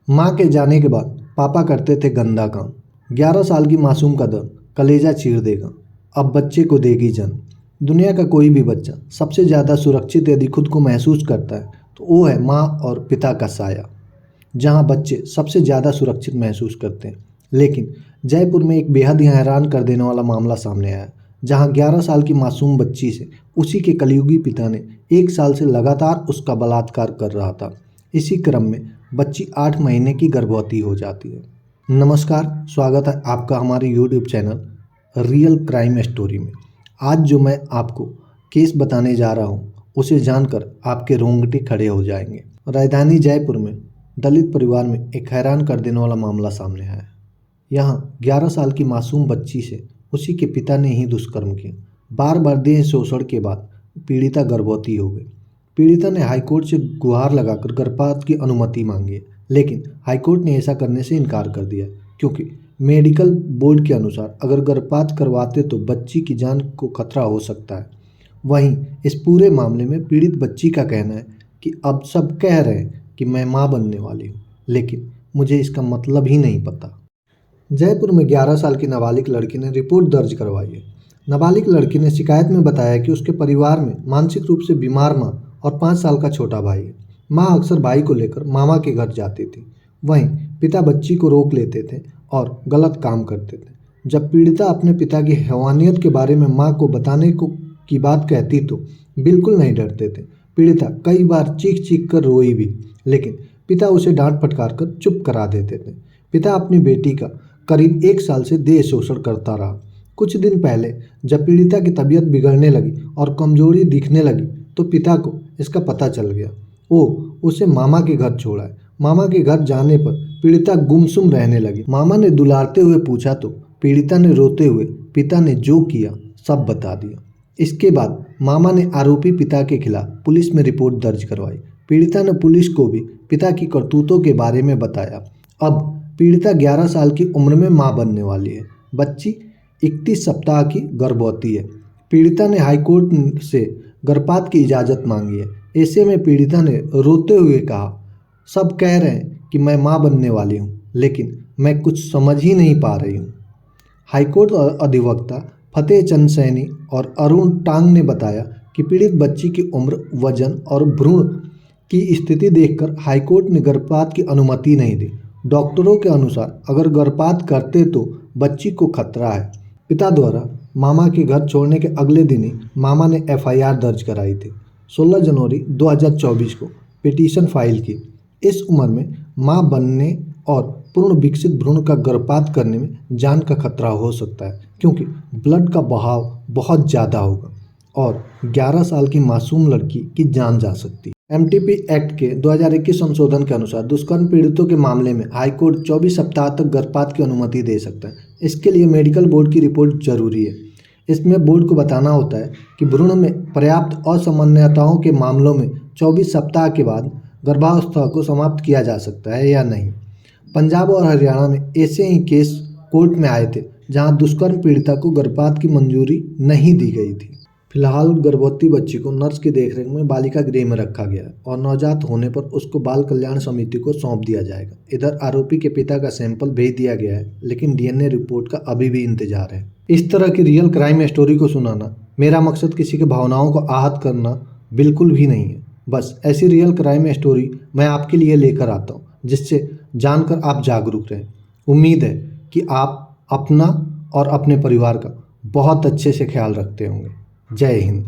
माँ के जाने के बाद पापा करते थे गंदा काम। 11 साल की मासूम का दर्द कलेजा चीर देगा। अब बच्चे को देगी जन्म। दुनिया का कोई भी बच्चा सबसे ज़्यादा सुरक्षित यदि खुद को महसूस करता है तो वो है माँ और पिता का साया, जहाँ बच्चे सबसे ज़्यादा सुरक्षित महसूस करते हैं। लेकिन जयपुर में एक बेहद ही हैरान कर देने वाला मामला सामने आया, जहाँ 11 साल की मासूम बच्ची से उसी के कलयुगी पिता ने 1 साल से लगातार उसका बलात्कार कर रहा था। इसी क्रम में बच्ची 8 महीने की गर्भवती हो जाती है। नमस्कार, स्वागत है आपका हमारे YouTube channel real crime story में। आज जो मैं आपको केस बताने जा रहा हूँ उसे जानकर आपके रोंगटे खड़े हो जाएंगे। राजधानी जयपुर में दलित परिवार में एक हैरान कर देने वाला मामला सामने आया है। यहाँ 11 साल की मासूम बच्ची से उसी के पिता ने ही दुष्कर्म किया। बार बार देह शोषण के बाद पीड़िता गर्भवती हो गई। पीड़िता ने हाईकोर्ट से गुहार लगाकर गर्भपात की अनुमति मांगी है, लेकिन हाईकोर्ट ने ऐसा करने से इनकार कर दिया, क्योंकि मेडिकल बोर्ड के अनुसार अगर गर्भपात करवाते तो बच्ची की जान को खतरा हो सकता है। वहीं इस पूरे मामले में पीड़ित बच्ची का कहना है कि अब सब कह रहे हैं कि मैं मां बनने वाली हूं, लेकिन मुझे इसका मतलब ही नहीं पता। जयपुर में 11 साल की नाबालिग लड़की ने रिपोर्ट दर्ज करवाई है। नाबालिग लड़की ने शिकायत में बताया कि उसके परिवार में मानसिक रूप से बीमार मां और 5 साल का छोटा भाई है। मां अक्सर भाई को लेकर मामा के घर जाती थी। वहीं पिता बच्ची को रोक लेते थे और गलत काम करते थे। जब पीड़िता अपने पिता की हैवानियत के बारे में मां को बताने की बात कहती तो बिल्कुल नहीं डरते थे। पीड़िता कई बार चीख चीख कर रोई भी, लेकिन पिता उसे डांट फटकार कर चुप करा देते थे। पिता अपनी बेटी का करीब 1 साल से देह शोषण करता रहा। कुछ दिन पहले जब पीड़िता की तबीयत बिगड़ने लगी और कमजोरी दिखने लगी तो पिता को इसका पता चल गया। वो उसे मामा के घर छोड़ा है। मामा के घर जाने पर पीड़िता गुमसुम रहने लगी। मामा ने दुलारते हुए पूछा तो पीड़िता ने रोते हुए पिता ने जो किया सब बता दिया। इसके बाद मामा ने आरोपी पिता के खिलाफ पुलिस में रिपोर्ट दर्ज करवाई। पीड़िता ने पुलिस को भी पिता की करतूतों के बारे में बताया। अब पीड़िता 11 साल की उम्र में मां बनने वाली है। बच्ची 31 सप्ताह की गर्भवती है। पीड़िता ने हाईकोर्ट से गर्भपात की इजाज़त मांगी है। ऐसे में पीड़िता ने रोते हुए कहा, सब कह रहे हैं कि मैं मां बनने वाली हूं, लेकिन मैं कुछ समझ ही नहीं पा रही हूं। हाईकोर्ट अधिवक्ता फतेह चंद सैनी और अरुण टांग ने बताया कि पीड़ित बच्ची की उम्र, वजन और भ्रूण की स्थिति देखकर हाईकोर्ट ने गर्भपात की अनुमति नहीं दी। डॉक्टरों के अनुसार अगर गर्भपात करते तो बच्ची को खतरा है। पिता द्वारा मामा के घर छोड़ने के अगले दिन ही मामा ने एफआईआर दर्ज कराई थी। 16 जनवरी 2024 को पिटीशन फाइल की। इस उम्र में मां बनने और पूर्ण विकसित भ्रूण का गर्भपात करने में जान का खतरा हो सकता है, क्योंकि ब्लड का बहाव बहुत ज़्यादा होगा और 11 साल की मासूम लड़की की जान जा सकती है। एमटीपी एक्ट के 2021 संशोधन के अनुसार दुष्कर्म पीड़ितों के मामले में हाईकोर्ट 24 सप्ताह तक गर्भपात की अनुमति दे सकता है। इसके लिए मेडिकल बोर्ड की रिपोर्ट जरूरी है। इसमें बोर्ड को बताना होता है कि भ्रूण में पर्याप्त असामान्यताओं के मामलों में 24 सप्ताह के बाद गर्भावस्था को समाप्त किया जा सकता है या नहीं। पंजाब और हरियाणा में ऐसे ही केस कोर्ट में आए थे, जहां दुष्कर्म पीड़िता को गर्भपात की मंजूरी नहीं दी गई थी। फिलहाल गर्भवती बच्ची को नर्स की देखरेख में बालिका गृह में रखा गया है और नवजात होने पर उसको बाल कल्याण समिति को सौंप दिया जाएगा। इधर आरोपी के पिता का सैंपल भेज दिया गया है, लेकिन डीएनए रिपोर्ट का अभी भी इंतजार है। इस तरह की रियल क्राइम स्टोरी को सुनाना मेरा मकसद किसी के भावनाओं को आहत करना बिल्कुल भी नहीं है। बस ऐसी रियल क्राइम स्टोरी मैं आपके लिए लेकर आता हूँ, जिससे जानकर आप जागरूक रहें। उम्मीद है कि आप अपना और अपने परिवार का बहुत अच्छे से ख्याल रखते होंगे। जय हिंद।